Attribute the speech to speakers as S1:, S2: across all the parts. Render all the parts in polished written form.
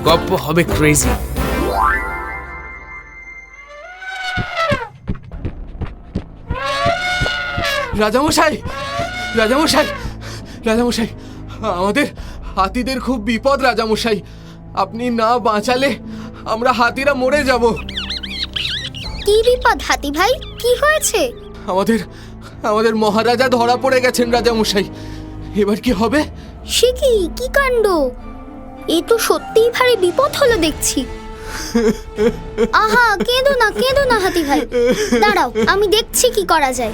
S1: গপ্প হবে ক্রেজি। রাজামশাই, রাজামশাই, রাজামশাই, আমাদের হাতিদের খুব বিপদ রাজামশাই। আপনি না বাঁচালে আমরা হাতিরা মরে যাব।
S2: কি বিপদ হাতি ভাই, কি হয়েছে?
S1: আমাদের মহারাজা ধরা পড়ে গেছেন রাজামশাই। এবার কি হবে?
S2: সে কি কাণ্ড! এ তো সত্যিই ভারী বিপদ হলো দেখছি। আহা, কেঁদো না হাতি ভাই, দাঁড়াও, আমি দেখছি কি করা যায়।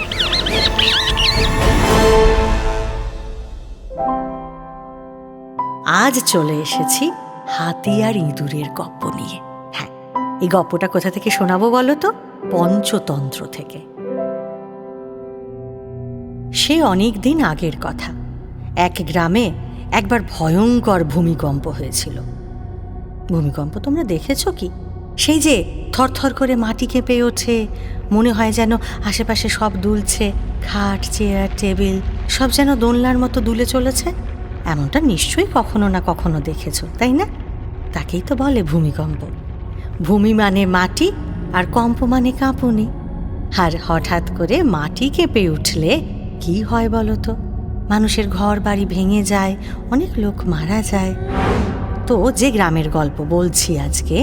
S3: আজ চলে এসেছি হাতি আর ইঁদুরের গপ্প নিয়ে। হ্যাঁ, এই গপ্পটা কোথা থেকে শোনাবো বলো তো? পঞ্চতন্ত্র থেকে। সে অনেক দিন আগের কথা। এক গ্রামে একবার ভয়ঙ্কর ভূমিকম্প হয়েছিল। ভূমিকম্প তোমরা দেখেছো কি? সেই যে থরথর করে মাটি কেঁপে ওঠে, মনে হয় যেন আশেপাশে সব দুলছে, খাট, চেয়ার, টেবিল সব যেন দোলনার মতো দুলে চলেছে। এমনটা নিশ্চয়ই কখনো না কখনো দেখেছো, তাই না? তাকেই তো বলে ভূমিকম্প। ভূমি মানে মাটি, আর কম্প মানে কাঁপুনি। আর হঠাৎ করে মাটি কেঁপে উঠলে কি হয় বলো তো? মানুষের ঘর বাড়ি ভেঙে যায়, অনেক লোক মারা যায়। তো যে গ্রামের গল্প বলছি আজকে,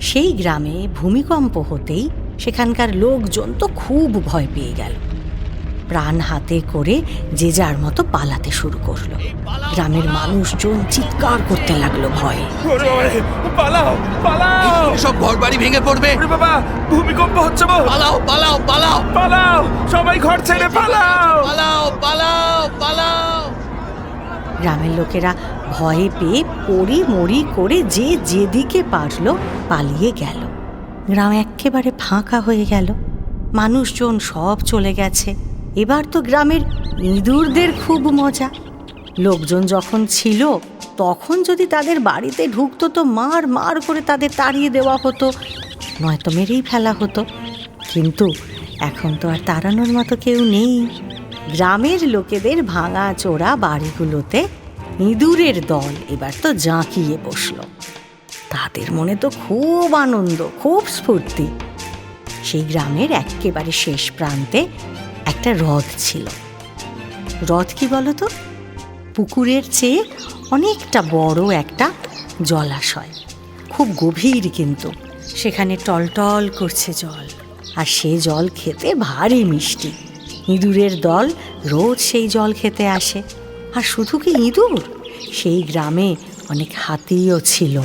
S3: সেই গ্রামে ভূমিকম্প হতেই সেখানকার লোকজন তো খুব ভয় পেয়ে গেল। প্রাণ হাতে করে যে যার মতো পালাতে শুরু করলো। গ্রামের মানুষজন চিৎকার করতে লাগলো ভয়ে।
S1: পালাও পালাও, সব ঘর বাড়ি ভেঙে পড়বে। বাবা, ভূমিকম্প হচ্ছে, পালাও পালাও পালাও পালাও, সবাই ঘর ছেড়ে পালাও পালাও পালাও পালাও।
S3: গ্রামের লোকেরা ভয়ে পেয়ে পড়ি মরি করে যে যেদিকে পারলো পালিয়ে গেল। গ্রাম একেবারে ফাঁকা হয়ে গেল, মানুষজন সব চলে গেছে। এবার তো গ্রামের ইঁদুরদের খুব মজা। লোকজন যখন ছিল তখন যদি তাদের বাড়িতে ঢুকতো তো মার মার করে তাদের তাড়িয়ে দেওয়া হতো, নয়তো মেরেই ফেলা হতো। কিন্তু এখন তো আর তাড়ানোর মতো কেউ নেই। গ্রামের লোকেদের ভাঙা চোরা বাড়িগুলোতে ইঁদুরের দল এবার তো জাঁকিয়ে বসলো। তাদের মনে তো খুব আনন্দ, খুব স্ফূর্তি। সেই গ্রামের একেবারে শেষ প্রান্তে একটা হ্রদ ছিল। হ্রদ কি বলো তো? পুকুরের চেয়ে অনেকটা বড় একটা জলাশয়, খুব গভীর, কিন্তু সেখানে টলটল করছে জল, আর সে জল খেতে ভারী মিষ্টি। ইঁদুরের দল রোজ সেই জল খেতে আসে। আর শুধু কি ইঁদুর, সেই গ্রামে অনেক হাতিও ছিল।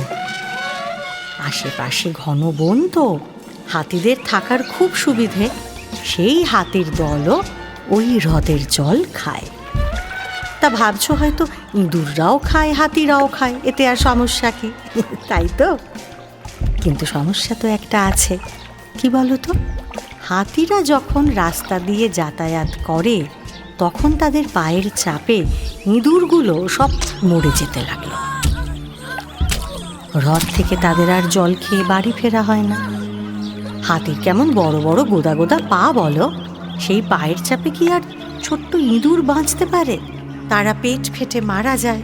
S3: আশেপাশে ঘন বন, তো হাতিদের থাকার খুব সুবিধে। সেই হাতির দলও ওই হ্রদের জল খায়। তা ভাবছো হয়তো ইঁদুররাও খায়, হাতিরাও খায়, এতে আর সমস্যা কি? তাই তো, কিন্তু সমস্যা তো একটা আছে। কি বলো তো? হাতিরা যখন রাস্তা দিয়ে যাতায়াত করে তখন তাদের পায়ের চাপে ইঁদুরগুলো সব মরে যেতে লাগলো। হ্রদ থেকে তাদের আর জল খেয়ে বাড়ি ফেরা হয় না। হাতির কেমন বড় বড় গোদা গোদা পা বলো, সেই পায়ের চাপে কি আর ছোট্ট ইঁদুর বাঁচতে পারে? তারা পেট ফেটে মারা যায়।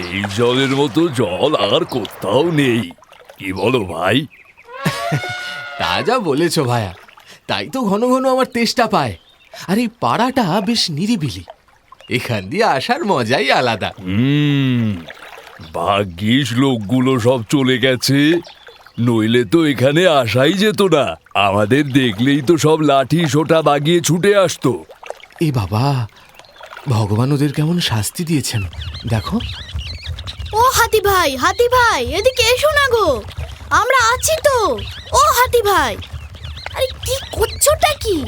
S4: এই জলের মতো জল আর কোথাও নেই, কি বলো ভাই?
S1: তা যা বলেছ ভাইয়া, তাই তো ঘন ঘন আমার তেষ্টা পায়। আর এই পাড়াটা বেশ নিরিবিলি, এখান দিয়ে আসার মজাই আলাদা।
S4: ভাগ্যিস লোকগুলো সব চলে গেছে, নইলে তো এখানে আসাই যেত না। আমাদের দেখলেই তো সব লাঠি সোটা বাগিয়ে ছুটে আসতো।
S1: এ বাবা, ভগবান ওদের কেমন শাস্তি দিয়েছেন দেখো।
S2: ও হাতি ভাই, এদিকে এসো না গো, আমরা আছি তো। ও হাতি ভাই, আরে কি করছোটা কি?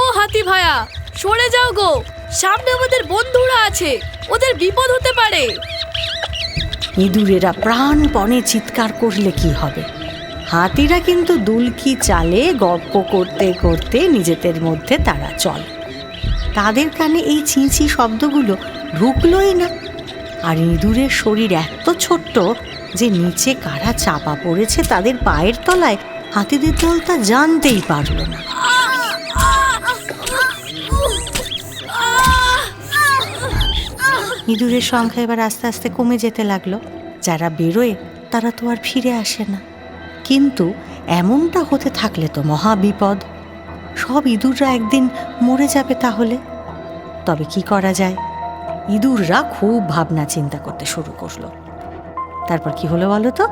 S5: ও হাতি ভাইয়া, সরে যাও গো, সামনে আমাদের বন্ধুরা আছে, ওদের বিপদ হতে পারে।
S3: ইঁদুরেরা প্রাণপণে চিৎকার করলে কি হবে? হাতিরা কিন্তু দুলকি চালে গপ্প করতে করতে নিজেদের মধ্যে তারা চলে। তাদের কানে এই চিঁচি শব্দগুলো ঢুকলোই না। আর ইঁদুরের শরীর এত ছোট্ট যে নিচে কারা চাপা পড়েছে তাদের পায়ের তলায়, হাতিদের দল তা জানতেই পারল না। ইঁদুরের সংখ্যা এবার আস্তে আস্তে কমে যেতে লাগলো। যারা বেরোয় তারা তো আর ফিরে আসে না। কিন্তু এমনটা হতে থাকলে তো মহা বিপদ। সব ইঁদুররা একদিন মরে যাবে তাহলে। তবে কি করা যায়? ইঁদুররা খুব ভাবনা চিন্তা করতে শুরু করলো। তারপর কি হলো বলো তো?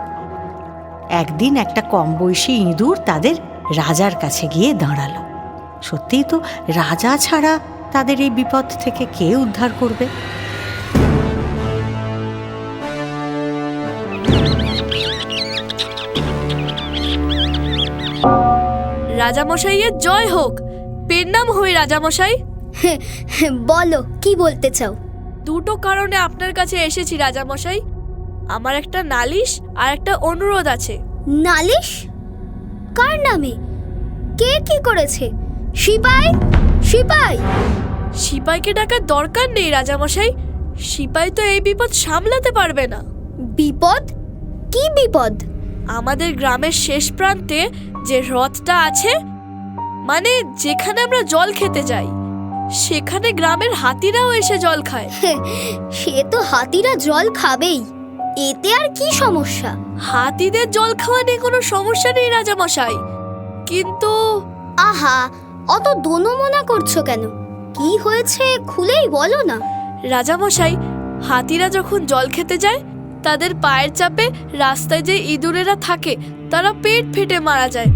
S3: একদিন একটা কম বয়সী ইঁদুর তাদের রাজার কাছে গিয়ে দাঁড়ালো। সত্যিই তো, রাজা ছাড়া তাদের এই বিপদ থেকে কে উদ্ধার করবে?
S5: রাজামশাইয়ের জয় হোক। পেন নাম হই রাজামশাই।
S2: বলো, কি বলতে চাও?
S5: দুটো কারণে আপনার কাছে এসেছি রাজামশাই। আমার একটা নালিশ আর একটা অনুরোধ আছে।
S2: নালিশ? কার নামে? কে কি করেছে? সিপাই? সিপাই?
S5: সিপাইকে ডাকার দরকার নেই রাজামশাই। সিপাই তো এই বিপদ সামলাতে পারবে না।
S2: বিপদ? কি বিপদ?
S5: আমাদের গ্রামের শেষ প্রান্তে যে হ্রদটা আছে, মানে যেখানে আমরা জল খেতে যাই, সেখানে গ্রামের হাতিরাও এসে জল খায়।
S2: সে তো হাতিরা জল খাবেই, এতে আর কি সমস্যা?
S5: হাতিদের জল খাওয়া নিয়ে কোনো সমস্যা নেই রাজামশাই, কিন্তু
S2: আহা, অত দোনোমনা করছো কেন? কি হয়েছে খুলেই বলো না।
S5: রাজামশাই, হাতিরা যখন জল খেতে যায়, তাদের পায়ের চাপে রাস্তায় যে ইঁদুরেরা থাকে তারা পেট ফেটে মারা যায়।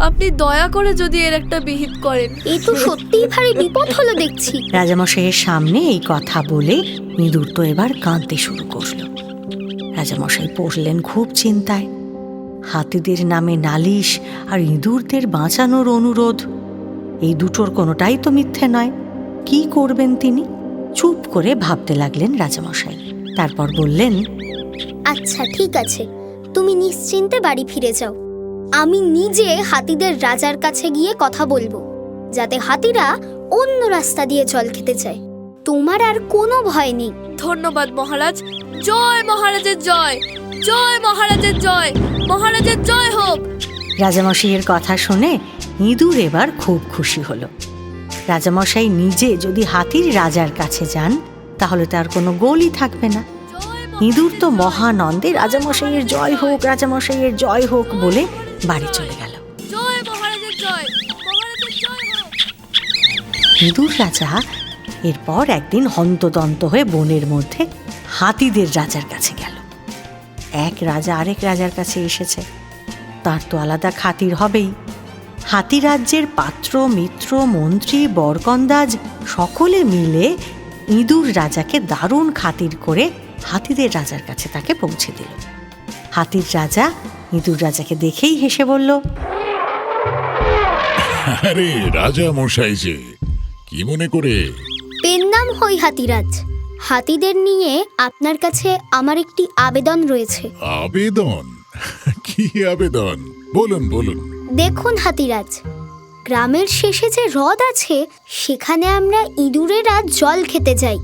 S5: আপনি দয়া করে যদি এর একটা বিহিত করেন।
S2: এই তো সত্যিই ভারী বিপদ হলো দেখছি।
S3: রাজামশাইয়ের সামনে এই কথা বলে ইঁদুর তো এবার কাঁদতে শুরু করলো। রাজামশাই পড়লেন খুব চিন্তায়। হাতিদের নামে নালিশ আর ইঁদুরদের বাঁচানোর অনুরোধ, এই দুটোর কোনোটাই তো মিথ্যে নয়। কি করবেন তিনি? চুপ করে ভাবতে লাগলেন রাজামশাই। তারপর বললেন,
S2: আচ্ছা ঠিক আছে, তুমি নিশ্চিন্তে বাড়ি ফিরে যাও। আমি নিজে হাতিদের রাজার কাছে গিয়ে কথা বলবো, যাতে হাতিরা অন্য রাস্তা দিয়ে জল খেতে যায়। তোমার আর কোনো ভয় নেই।
S5: ধন্যবাদ মহারাজ। জয় মহারাজের জয়, জয় মহারাজের জয়, মহারাজের জয় হোক।
S3: রাজামশাইয়ের কথা শুনে ইঁদুর এবার খুব খুশি হলো। রাজামশাই নিজে যদি হাতির রাজার কাছে যান, তাহলে তার কোনো গোলই থাকবে না। ইঁদুর তো মহানন্দে রাজামশাইয়ের জয় হোক, রাজামশাইয়ের জয় হোক বলে বাড়ি চলে গেল।
S5: জয় মহারাজের জয়, মহারাজের জয় হোক।
S3: ইঁদুর রাজা এরপর একদিন হন্তদন্ত হয়ে বনের মধ্যে হাতিদের রাজার কাছে গেল। এক রাজা আরেক রাজার কাছে এসেছে, তার তো আলাদা খাতির হবেই। হাতি রাজ্যের পাত্র, মিত্র, মন্ত্রী, বরকন্দাজ সকলে মিলে ইঁদুর রাজাকে দারুণ খাতির করে হাতিদের রাজার কাছে তাকে পৌঁছে দিল। হাতির রাজা ইঁদুর রাজাকে দেখেই হেসে বলল,
S6: আরে রাজা মশাই যে, কি মনে করে?
S2: পেন নাম হই হাতিরাজ। হাতিদের নিয়ে আপনার কাছে আমার একটি আবেদন রয়েছে।
S6: আবেদন? কি আবেদন? বলুন বলুন।
S2: দেখুন হাতিরাজ, গ্রামের শেষে যে হ্রদ আছে, সেখানে আমরা ইঁদুরেরা জল খেতে যাই,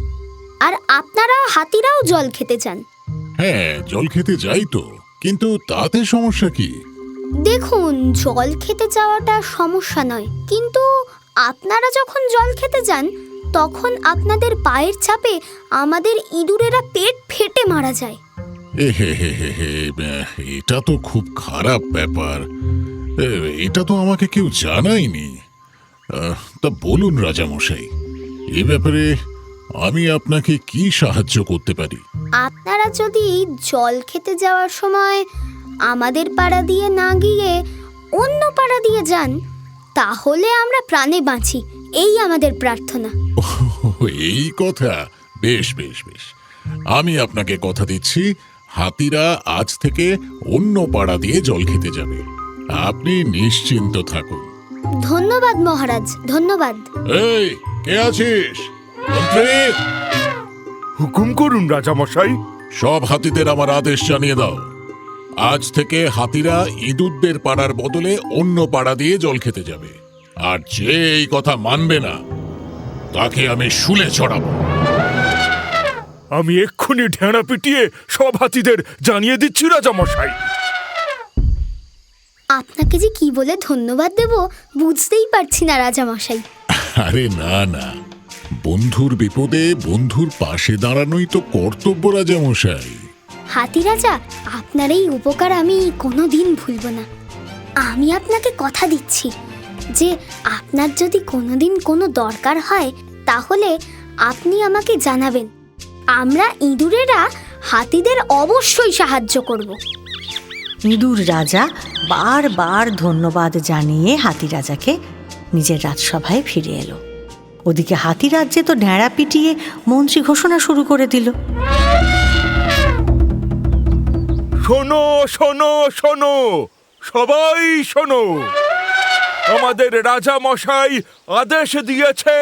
S2: আর আপনারা হাতিরাও জল খেতে যান।
S6: হ্যাঁ, জল খেতে যাই তো, কিন্তু তাতে সমস্যা কি?
S2: দেখুন, জল খেতে যাওয়াটা সমস্যা নয়, কিন্তু আপনারা যখন জল খেতে যান, তখন আপনাদের পায়ের চাপে আমাদের ইঁদুরেরা পেট ফেটে মারা যায়।
S6: এটা তো খুব খারাপ ব্যাপার। এটা তো আমাকে কেউ জানায়নি। তা বলুন রাজামশাই, এ ব্যাপারে আমি আপনাকে কি সাহায্য করতে পারি?
S2: আপনারা যদি জল খেতে যাওয়ার সময় আমাদের পাড়া দিয়ে না গিয়ে অন্য পাড়া দিয়ে যান, তাহলে আমরা প্রাণে বাঁচি, এই আমাদের প্রার্থনা।
S6: এই কথা? বেশ বেশ বেশ, আমি আপনাকে কথা দিচ্ছি, হাতিরা আজ থেকে অন্য পাড়া দিয়ে জল খেতে যাবে। আপনি নিশ্চিন্ত থাকুন।
S2: ধন্যবাদ মহারাজ, ধন্যবাদ।
S6: এই, কে আছিস? মন্ত্রী,
S1: হুকুম করুন রাজামশাই।
S6: সব হাতিদের আমার আদেশ জানিয়ে দাও, আজ থেকে হাতিরা ইঁদুরদের পাড়ার বদলে অন্য পাড়া দিয়ে জল খেতে যাবে। আর যে এই কথা মানবে না, তাকে আমি শুলে চড়াবো।
S1: আমি এক্ষুনি ঢেঁড়া পিটিয়ে সব হাতিদের জানিয়ে দিচ্ছি রাজামশাই।
S2: আপনাকে যে কি বলে ধন্যবাদ দেব বুঝতেই পারছি না রাজামশাই।
S6: আরে না না, বন্ধুর বিপদে বন্ধুর পাশে দাঁড়ানোই তো কর্তব্য রাজামশাই।
S2: হাতি রাজা, আপনার এই উপকার আমি কোনোদিন ভুলব না। আমি আপনাকে কথা দিচ্ছি যে আপনার যদি কোনোদিন কোনো দরকার হয় তাহলে আপনি আমাকে জানাবেন। আমরা ইঁদুরেরা হাতিদের অবশ্যই সাহায্য করব।
S3: ইঁদুর রাজা বারবার ধন্যবাদ জানিয়ে হাতি রাজাকে নিজের রাজসভায় ফিরে এলো। ওদিকে হাতি রাজ্যে তো ঢেঁড়া পিটিয়ে মন্ত্রী ঘোষণা শুরু করে দিল।
S7: শোনো শোনো শোনো, সবাই শোনো, আমাদের রাজা মশাই আদেশ দিয়েছে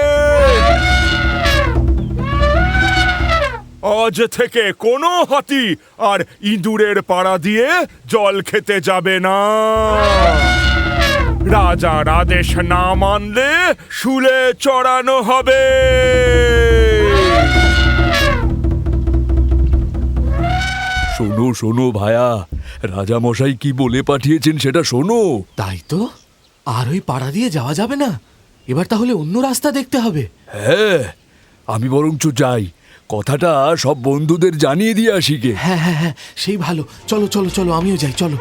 S7: আজ থেকে কোনো হাতি আর ইঁদুরের পাড়া দিয়ে জল খেতে যাবে না। রাজার আদেশ না মানলে শুলে চড়ানো হবে।
S4: শোনো শোনো ভায়া, রাজামশাই কি বলে পাঠিয়েছেন সেটা শোনো।
S1: তাই তো, আর ওই পাড়া দিয়ে যাওয়া যাবে না। এবার তাহলে অন্য রাস্তা দেখতে হবে।
S4: হ্যাঁ, আমি বরঞ্চ যাই, কথাটা সব বন্ধুদের জানিয়ে দিয়ে আসি গে।
S1: হ্যাঁ হ্যাঁ হ্যাঁ, সেই ভালো। চলো চলো চলো, আমিও যাই, চলো।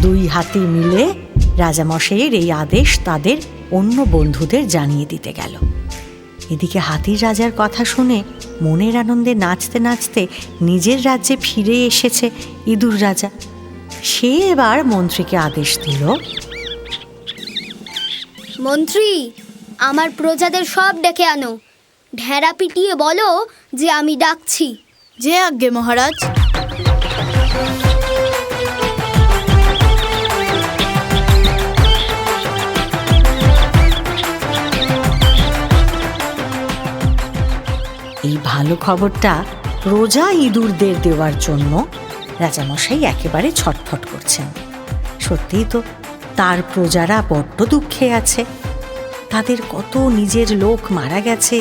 S3: দুই হাতি মিলে রাজামশাইয়ের এই আদেশ তাদের অন্য বন্ধুদের জানিয়ে দিতে গেল। এদিকে হাতির রাজার কথা শুনে মনের আনন্দে নাচতে নাচতে নিজের রাজ্যে ফিরে এসেছে ইঁদুর রাজা। সে এবার মন্ত্রীকে আদেশ দিল,
S2: মন্ত্রী, আমার প্রজাদের সব ডেকে আনো। ঢেঁড়া পিটিয়ে বলো যে আমি ডাকছি।
S5: যে আজ্ঞে মহারাজ।
S3: এই ভালো খবরটা প্রজা ইঁদুরদের দেওয়ার জন্য রাজামশাই একেবারে ছটফট করছেন। সত্যিই তো তার প্রজারা বড্ড দুঃখে আছে। তাদের কত নিজের লোক মারা গেছে,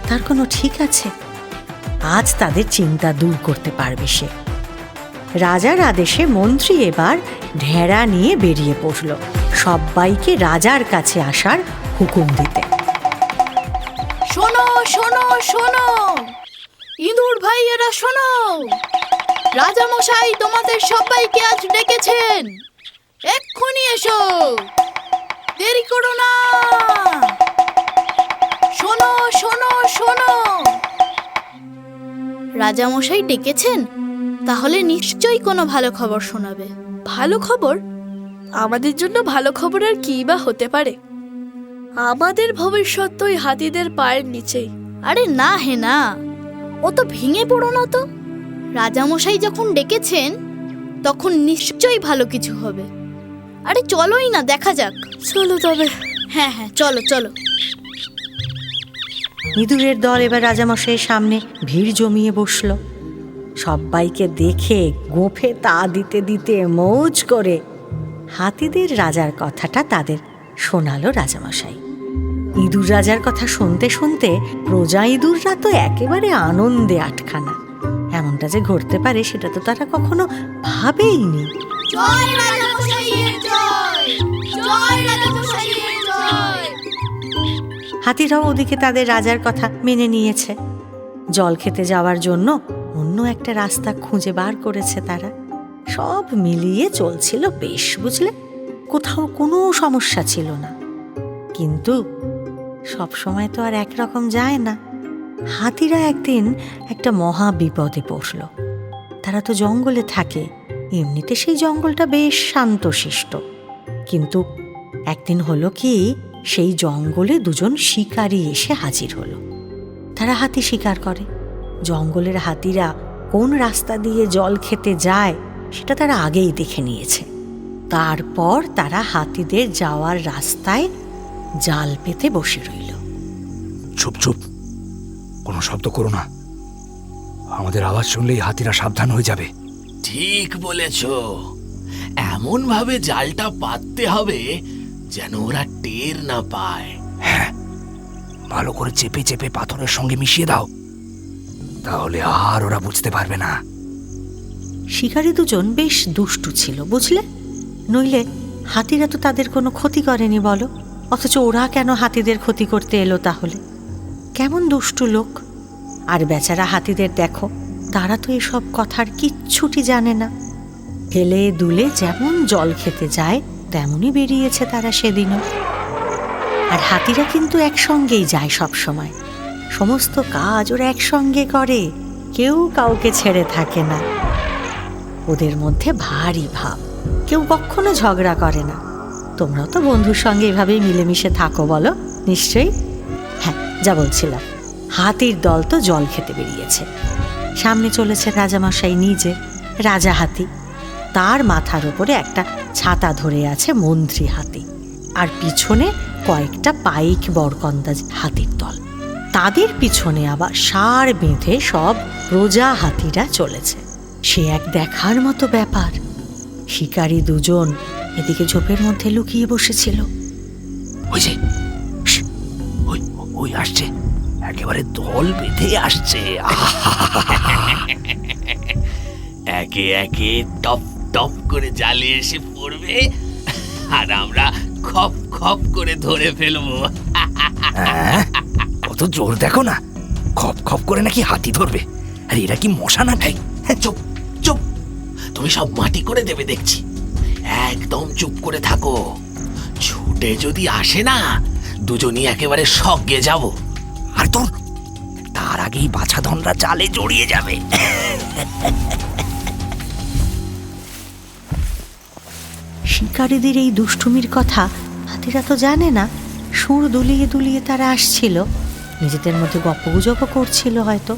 S3: তার কোনো ঠিক আছে? আজ তাদের চিন্তা দূর করতে পারবে সে। রাজার আদেশে মন্ত্রী এবার ঢেঁড়া নিয়ে বেরিয়ে পড়ল সবাইকে রাজার কাছে আসার হুকুম দিতে।
S5: শোনো শোনো শোনো, ইঁদুর ভাইয়েরা শোনো, রাজামশাই তোমাদের সবাইকে আজ ডেকেছেন। এক্ষুনি এসো, দেরি করো না। শোনো শোনো শোনো, রাজামশাই ডেকেছেন, তাহলে নিশ্চয়ই কোনো ভালো খবর শোনাবে। ভালো খবর? আমাদের জন্য ভালো খবর আর কি বা হতে পারে? আমাদের ভবিষ্যৎ তো ওই হাতিদের পায়ের নিচেই। আরে না হে না, ও তো ভেঙে পড়ো না তো। রাজামশাই যখন ডেকেছেন তখন নিশ্চয়ই ভালো কিছু হবে। আরে চলোই না, দেখা যাক। চলো তবে। হ্যাঁ হ্যাঁ, চলো চলো।
S3: ইঁদুরের দল এবার রাজামশাইয়ের সামনে ভিড় জমিয়ে বসল। সবাইকে দেখে গোঁফে তা দিতে দিতে মৌজ করে হাতিদের রাজার কথাটা তাদের শোনালো রাজামশাই। ইঁদুর রাজার কথা শুনতে শুনতে প্রজা ইঁদুররা তো একেবারে আনন্দে আটখানা। এমনটা যে ঘটতে পারে সেটা তো তারা কখনো ভাবেইনি।
S5: জয় রাজামশাইয়ের জয়, জয় রাজামশাইয়ের জয়।
S3: হাতিরাও ওদিকে তাদের রাজার কথা মেনে নিয়েছে। জল খেতে যাওয়ার জন্য অন্য একটা রাস্তা খুঁজে বার করেছে তারা। সব মিলিয়ে চলছিল বেশ, বুঝলে, কোথাও কোনো সমস্যা ছিল না। কিন্তু সব সময় তো আর একরকম যায় না। হাতিরা একদিন একটা মহা বিপদে পড়ল। তারা তো জঙ্গলে থাকে, এমনিতে সেই জঙ্গলটা বেশ শান্তশিষ্ট। কিন্তু একদিন হলো কি, সেই জঙ্গলে দুজন শিকারী এসে হাজির হলো। তারা হাতি শিকার করে। জঙ্গলের হাতিরা কোন রাস্তা দিয়ে জল খেতে যায় সেটা তারা আগেই দেখে নিয়েছে। তারপর তারা হাতিদের যাওয়ার রাস্তায় জাল পেতে বসে রইল।
S1: চুপ চুপ, কোনো শব্দ করো না। আমাদের আওয়াজ শুনলেই হাতিরা সাবধান হয়ে যাবে।
S8: ঠিক বলেছ, এমন ভাবে জালটা পাততে হবে যেন ওরা টের না পায়।
S1: হ্যাঁ, ভালো করে চেপে চেপে পাথরের সঙ্গে মিশিয়ে দাও, তাহলে আর ওরা বুঝতে পারবে না।
S3: শিকারী দুজন বেশ দুষ্টু ছিল, বুঝলে, নইলে হাতিরা তো তাদের কোনো ক্ষতি করেনি বলো, অথচ ওরা কেন হাতিদের ক্ষতি করতে এলো তাহলে? কেমন দুষ্টু লোক। আর বেচারা হাতিদের দেখো, তারা তো এসব কথার কিচ্ছুটি জানে না। হেলে দুলে যেমন জল খেতে যায় তেমনই বেরিয়েছে তারা সেদিনও। আর হাতিরা কিন্তু একসঙ্গেই যায় সব সময়, সমস্ত কাজ ওরা একসঙ্গে করে, কেউ কাউকে ছেড়ে থাকে না। ওদের মধ্যে ভারী ভাব, কেউ কখনো ঝগড়া করে না। তোমরাও তো বন্ধুর সঙ্গে এভাবেই মিলেমিশে থাকো বলো নিশ্চয়ই। হ্যাঁ, যা বলছিলাম, হাতির দল তো জল খেতে বেরিয়েছে। সামনে চলেছে রাজামশাই নিজে, রাজা হাতি। তার মাথার উপরে একটা ছাতা ধরে আছে মন্ত্রী হাতি, আর পিছনে কয়েকটা পাইক বরকন্দা হাতির দল। তাদের পিছনে আবার ষাঁড় বেঁধে সব প্রজা হাতিরা চলেছে। সে এক দেখার মতো ব্যাপার। শিকারী দুজন এদিকে ঝোপের মধ্যে লুকিয়ে বসেছিল।
S8: ওই যে ওই ওই আসছে, একেবারে দল বেঁধে আসছে। একে একে টপ টপ করে জালে এসে পড়বে, আর আমরা খপ খপ করে ধরে ফেলবো।
S1: কত জোর দেখো না, খপ খপ করে নাকি হাতি ধরবে। আর এরা কি মশা না খাই?
S8: চুপ চুপ, তুমি সব মাটি করে দেবে দেখছি। একদম চুপ করে থাকো। ছুটে যদি আসে না, দুজনই একেবারে সজ্ঞে যাব।
S1: আর তোর তার আগেই বাছাধনরা জালে জড়িয়ে যাবে।
S3: শিকারীদের এই দুষ্টুমির কথা হাতিরা তো জানে না। সুর দুলিয়ে দুলিয়ে তারা আসছিল, নিজেদের মধ্যে গপ্পগুজব করছিল হয়তো।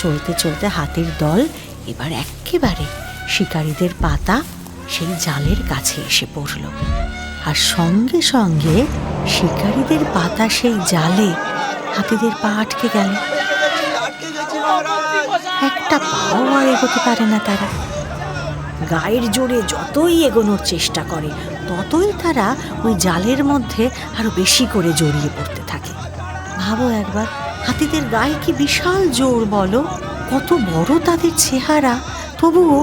S3: চলতে চলতে হাতির দল এবার একেবারে শিকারীদের পাতা সেই জালের কাছে এসে পড়ল। আর সঙ্গে সঙ্গে শিকারীদের পাতা সেই জালে হাতিদের পা আটকে গেল। একটা পাও আর এগোতে পারে না তারা। গায়ের জোরে যতই এগোনোর চেষ্টা করে, ততই তারা ওই জালের মধ্যে আরো বেশি করে জড়িয়ে পড়তে থাকে। ভাবো একবার, হাতিদের গায়ে কি বিশাল জোর বলো, কত বড় তাদের চেহারা, তবুও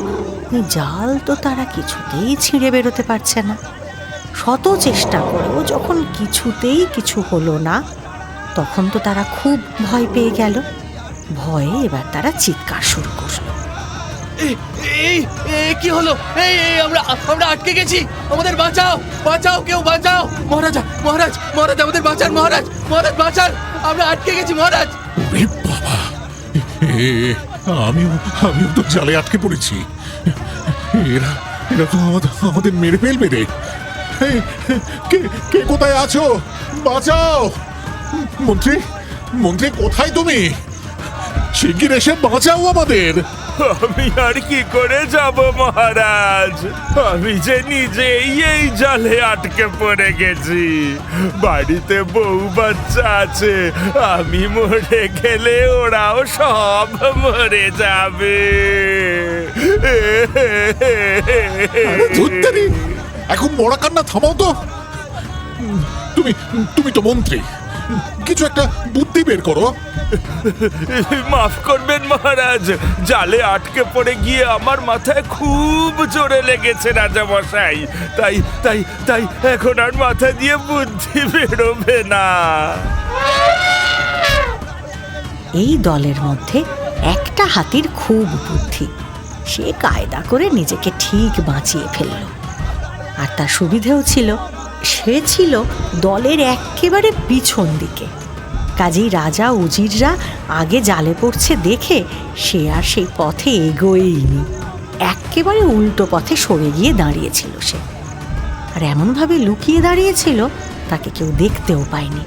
S3: ওই জাল তো তারা কিছুতেই ছিঁড়ে বেরোতে পারছে না। শত চেষ্টা করেও যখন কিছুতেই কিছু হলো না, তখন তো তারা খুব ভয় পেয়ে গেল। ভয়ে এবার তারা চিৎকার শুরু করলো।
S8: কি হলো? এই আমরা আটকে গেছি, আমাদের বাঁচাও, বাঁচাও, কেউ বাঁচাও। মহারাজ মহারাজ মহারাজ, আমাদের বাঁচান মহারাজ, মহারাজ বাঁচান, আমরা আটকে গেছি মহারাজ।
S6: ওরে বাবা, আমিও তো জালে আটকে পড়েছি। এরা তো আমাদের মেরে ফেলবে রে। কে কোথায় আছো? বাঁচাও! মন্ত্রী, মন্ত্রী কোথায় তুমি? শিগগির এসে বাঁচাও আমাদের।
S7: আমি আর কি করে যাব মহারাজ? আমি যে নিজেই এই জালে আটকে পড়ে গেছি। বাড়িতে বউ বাচ্চা আছে, আমি মরে গেলে ওরাও সব মরে যাবে।
S6: ধুত্তেরি, এখন মরা কান্না থামাও তো। তুমি তো মন্ত্রী, কিছু একটা বুদ্ধি বের করো।
S7: মাফ করবেন মহারাজ, জালে আটকে পড়ে গিয়ে আমার মাথায় খুব জোরে লেগেছে রাজা মশাই। তাই তাই তাই এখন আর মাথা দিয়ে বুদ্ধি বেরোবে না।
S3: এই দলের মধ্যে একটা হাতির খুব বুদ্ধি। সে কায়দা করে নিজেকে ঠিক বাঁচিয়ে ফেলল। আর তার সুবিধেও ছিল, সে ছিল দলের একেবারে পিছন দিকে। কাজেই রাজা উজিররা আগে জালে পড়ছে দেখে সে আর সেই পথে এগোয়নি, একেবারে উল্টো পথে সরে গিয়ে দাঁড়িয়েছিল সে। আর এমনভাবে লুকিয়ে দাঁড়িয়েছিল তাকে কেউ দেখতেও পায়নি,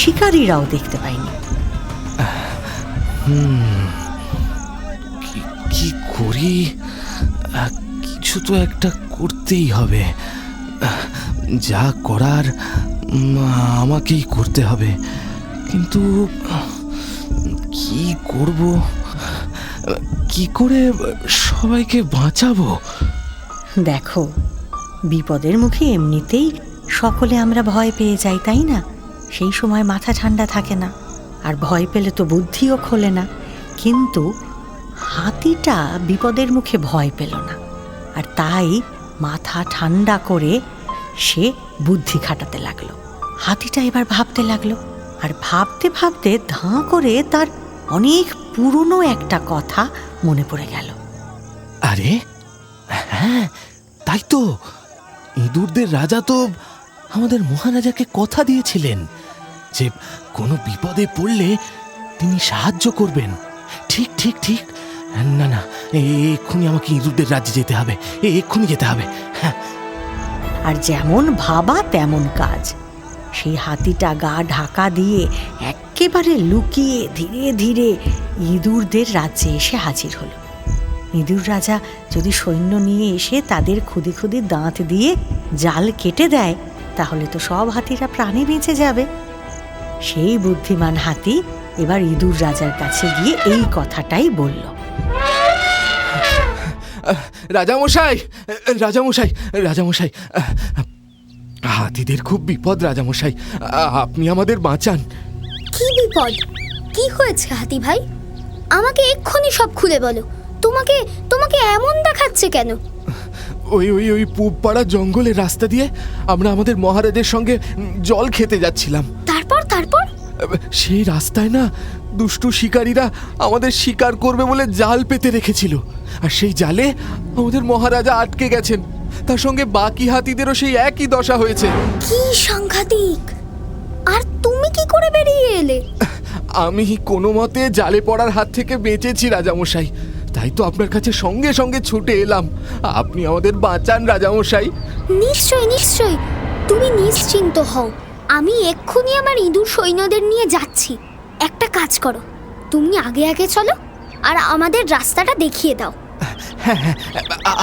S3: শিকারীরাও দেখতে পায়নি।
S8: কি করি? কিছু তো একটা করতেই হবে। যা করার আমাকেই করতে হবে, কিন্তু কি করব? কি করে সবাইকে বাঁচাবো?
S3: দেখো, বিপদের মুখে এমনিতেই সকলে আমরা ভয় পেয়ে যাই, তাই না? সেই সময় মাথা ঠান্ডা থাকে না, আর ভয় পেলে তো বুদ্ধিও খোলে না। কিন্তু হাতিটা বিপদের মুখে ভয় পেল না, আর তাই মাথা ঠান্ডা করে সে বুদ্ধি খাটাতে লাগলো। হাতিটা এবার ভাবতে লাগলো, আর ভাবতে ভাবতে ধাঁ করে তার অনেক পুরনো একটা কথা মনে পড়ে গেল।
S8: আরে হ্যাঁ, তাই তো, ইঁদুরদের রাজা তো আমাদের মহারাজাকে কথা দিয়েছিলেন যে কোনো বিপদে পড়লে তিনি সাহায্য করবেন। ঠিক ঠিক ঠিক, না না, এক্ষুনি আমাকে ইঁদুরদের রাজ্যে যেতে হবে, এক্ষুনি যেতে হবে। হ্যাঁ,
S3: আর যেমন ভাবা তেমন কাজ। সেই হাতিটা গা ঢাকা দিয়ে একেবারে লুকিয়ে ধীরে ধীরে ইঁদুরদের রাজ্যে এসে হাজির হলো। ইঁদুর রাজা যদি সৈন্য নিয়ে এসে তাদের খুদি খুদি দাঁত দিয়ে জাল কেটে দেয়, তাহলে তো সব হাতিরা প্রাণে বেঁচে যাবে। সেই বুদ্ধিমান হাতি এবার ইঁদুর রাজার কাছে গিয়ে এই কথাটাই বলল।
S8: রাজামশাই, রাজামশাই, রাজামশাই, হাতিদের খুব বিপদ রাজামশাই, আপনি আমাদের বাঁচান।
S2: কি বিপদ? কি হয়েছে হাতি ভাই? আমাকে এক্ষুনি সব খুলে বলো। তোমাকে তোমাকে এমন দেখাচ্ছে কেন?
S8: ওই ওই ওই পূব পাড়া জঙ্গলের রাস্তা দিয়ে আমরা আমাদের মহারাজের সঙ্গে জল খেতে যাচ্ছিলাম।
S2: তারপর তারপর
S8: সেই রাস্তায় না দুষ্টু শিকারীরা আমাদের শিকার করবে বলে জাল পেতে রেখেছিল, আর সেই জালে আমাদের মহারাজা আটকে গেছেন। তার সঙ্গে বাকি হাতিদেরও সেই একই দশা হয়েছে।
S2: কি সাংঘাতিক! আর তুমি কি করে বেরিয়ে এলে?
S8: আমি কোনো মতে জালে পড়ার হাত থেকে বেঁচেছি রাজামশাই, তাই তো আপনার কাছে সঙ্গে সঙ্গে ছুটে এলাম। আপনি আমাদের বাঁচান রাজামশাই।
S2: নিশ্চয় নিশ্চয়, তুমি নিশ্চিন্ত হও। আমি এক্ষুনি আমার ইঁদুর সৈন্যদের নিয়ে যাচ্ছি। একটা কাজ করো, তুমি আগে আগে চলো আর আমাদের রাস্তাটা দেখিয়ে দাও।
S8: হ্যাঁ হ্যাঁ,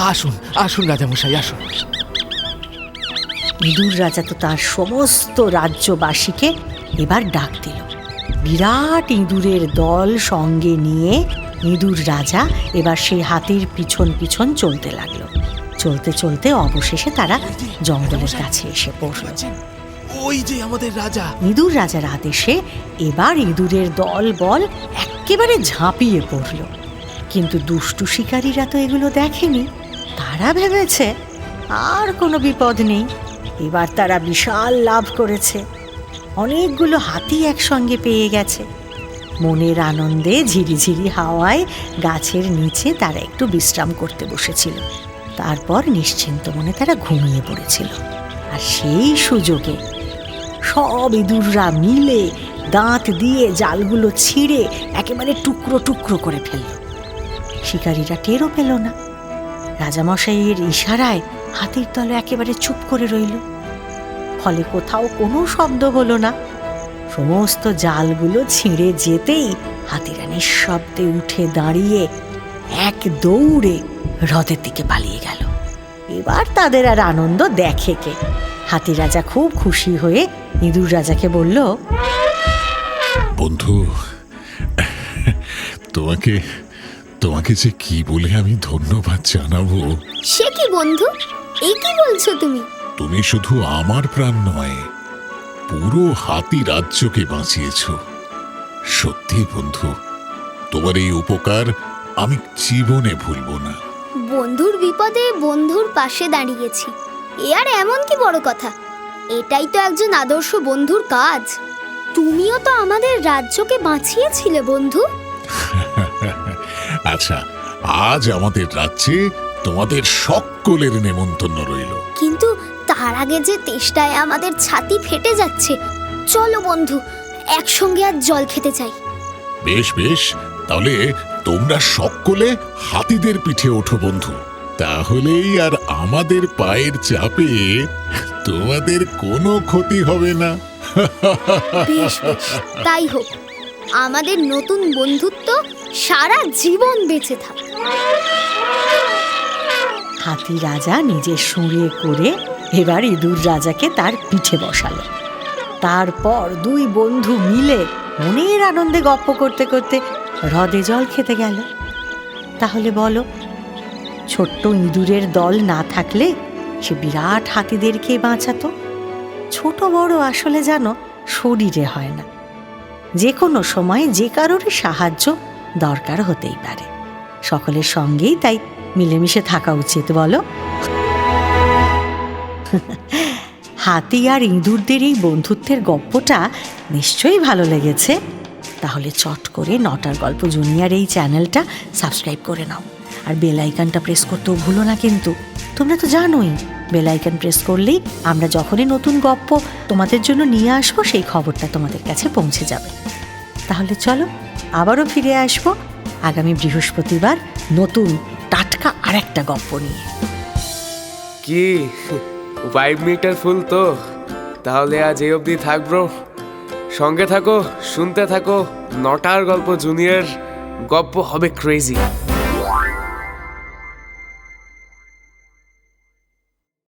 S8: আসুন আসুন রাজামশাই, আসুন।
S3: ইঁদুর রাজা তো তার সমস্ত রাজ্যবাসীকে এবার ডাক দিল। বিরাট ইঁদুরের দল সঙ্গে নিয়ে ইঁদুর রাজা এবার সেই হাতির পিছন পিছন চলতে লাগলো। চলতে চলতে অবশেষে তারা জঙ্গলের কাছে এসে পড়ল।
S8: ওই যে আমাদের রাজা।
S3: ইঁদুর রাজার আদেশে এবার ইঁদুরের দল বল একেবারে ঝাঁপিয়ে পড়ল। কিন্তু দুষ্টু শিকারীরা তো এগুলো দেখেনি। তারা ভেবেছে আর কোনো বিপদ নেই, এবার তারা বিশাল লাভ করেছে। অনেকগুলো হাতি একসঙ্গে পেয়ে গেছে। মনের আনন্দে ঝিরিঝিরি হাওয়ায় গাছের নিচে তারা একটু বিশ্রাম করতে বসেছিল। তারপর নিশ্চিন্ত মনে তারা ঘুমিয়ে পড়েছিল। আর সেই সুযোগে সব ইঁদুররা মিলে দাঁত দিয়ে জালগুলো ছিঁড়ে একেবারে টুকরো টুকরো করে ফেলল। শিকারীরা টেরও পেল না। রাজামশাইয়ের ইশারায় হাতির দল একেবারে চুপ করে রইল। ফলে কোথাও কোনো শব্দ হলো না। সমস্ত জালগুলো ছিঁড়ে যেতেই হাতিরা নিঃশব্দে উঠে দাঁড়িয়ে এক দৌড়ে হ্রদের দিকে পালিয়ে গেল। এবার তাদের আর আনন্দ দেখে কে। হাতি রাজা খুব খুশি হয়ে ইঁদুর রাজাকে বলল,
S6: বন্ধু, তোমাকে তোমাকে যে কি বলে আমি ধন্যবাদ জানাবো।
S2: সে কি বন্ধু, এই কি বলছো তুমি?
S6: তুমি শুধু আমার প্রাণ নয়, পুরো হাতি রাজ্যকে বাঁচিয়েছ। সত্যি বন্ধু, তোমার এই উপকার আমি জীবনে ভুলব না।
S2: বন্ধুর বিপদে বন্ধুর পাশে দাঁড়িয়েছি, এ আর এমন কি বড় কথা? এটাই তো একজন আদর্শ বন্ধুর কাজ। তুমিও তো আমাদের রাজ্যকে বাঁচিয়েছিলে বন্ধু।
S6: আচ্ছা, আজ আমাদের রাজ্যে তোমাদের সকলের নেমন্তন্ন রইল।
S2: কিন্তু তার আগে যে তেষ্টায় আমাদের ছাতি ফেটে যাচ্ছে, চলো বন্ধু একসঙ্গে আজ জল খেতে চাই।
S6: বেশ বেশ, তাহলে তোমরা সকলে হাতিদের পিঠে ওঠো বন্ধু, তাহলেই আর আমাদের পায়ের চাপে তোমাদের কোনো ক্ষতি হবে না।
S2: বেশ বেশ, তাই হোক। আমাদের নতুন বন্ধুত্ব সারা জীবন বেঁচে থাক।
S3: হাতি রাজা নিজের সুরে করে এবার ইঁদুর রাজাকে তার পিঠে বসালো। তারপর দুই বন্ধু মিলে মনের আনন্দে গপ্প করতে করতে হ্রদে জল খেতে গেল। তাহলে বলো, ছোট্ট ইঁদুরের দল না থাকলে সে বিরাট হাতিদেরকে বাঁচাতো। ছোট বড় আসলে জানো শরীরে হয় না, যে কোনো সময় যে কারোর সাহায্য দরকার হতেই পারে। সকলের সঙ্গেই তাই মিলেমিশে থাকা উচিত, বলো? হাতি আর ইঁদুরদের এই বন্ধুত্বের গল্পটা নিশ্চয়ই ভালো লেগেছে। তাহলে চট করে নটার গল্প জুনিয়র এই চ্যানেলটা সাবস্ক্রাইব করে নাও, আর বেল আইকনটা প্রেস করতেও ভুলো না কিন্তু। তোমরা তো জানোই বেল আইকন প্রেস করলেই আমরা যখনই নতুন গল্প তোমাদের জন্য নিয়ে আসবো সেই খবরটা তোমাদের কাছে পৌঁছে যাবে। তাহলে চলো আবারও ফিরে আসবো আগামী বৃহস্পতিবার নতুন টাটকা আরেকটা গল্প নিয়ে।
S9: কি 5 মিনিটের ফুল তো? তাহলে আজ এই অবধি থাকবো। সঙ্গে থাকো, শুনতে থাকো নটার গল্প জুনিয়র। গল্প হবে ক্রেজি।